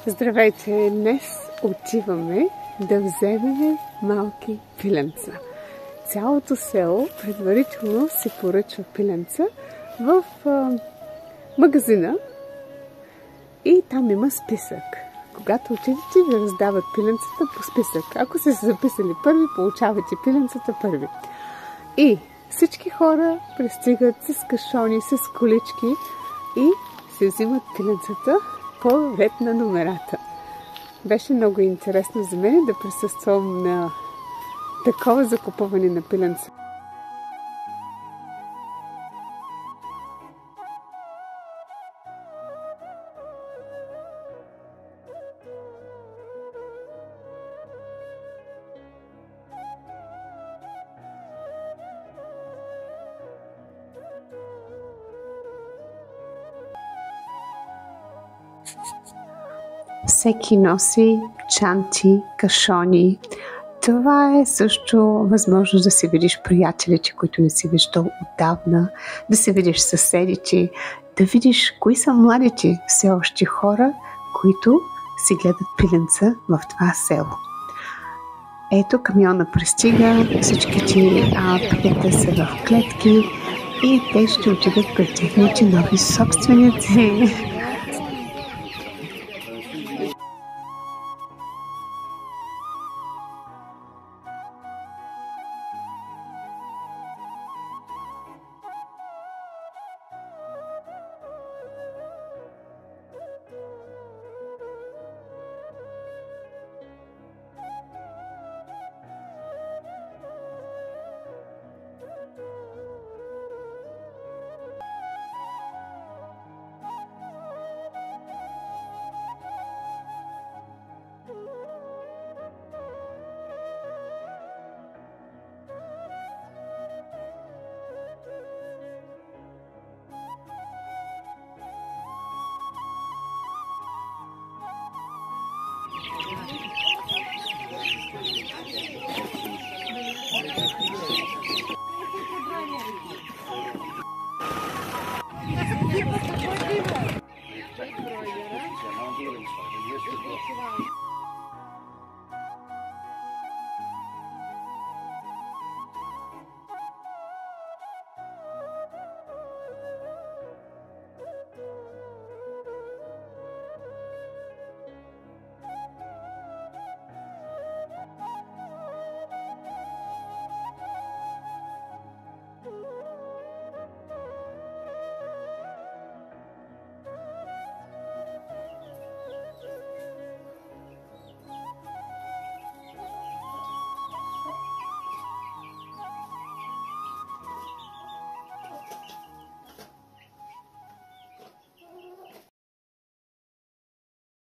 Здравейте! Днес отиваме да вземем малки пиленца. Цялото село предварително се поръчва пиленца в магазина и там има списък. Когато отидете, ви раздават пиленцата по списък. Ако сте се записали първи, получавате пиленцата първи. И всички хора пристигат с кашони, с колички и се взимат пиленцата по ред на номерата. Беше много интересно за мен да присъствам на такова закупуване на пиленца. Всеки носи чанти, кашони. Това е също възможност да се видиш приятелите, които не си виждал отдавна, да се видиш съседите, да видиш кои са младите все още хора, които си гледат пиленца в това село. Ето камиона пристига, всичките пилета са в клетки и те ще отидат при техните нови собственици.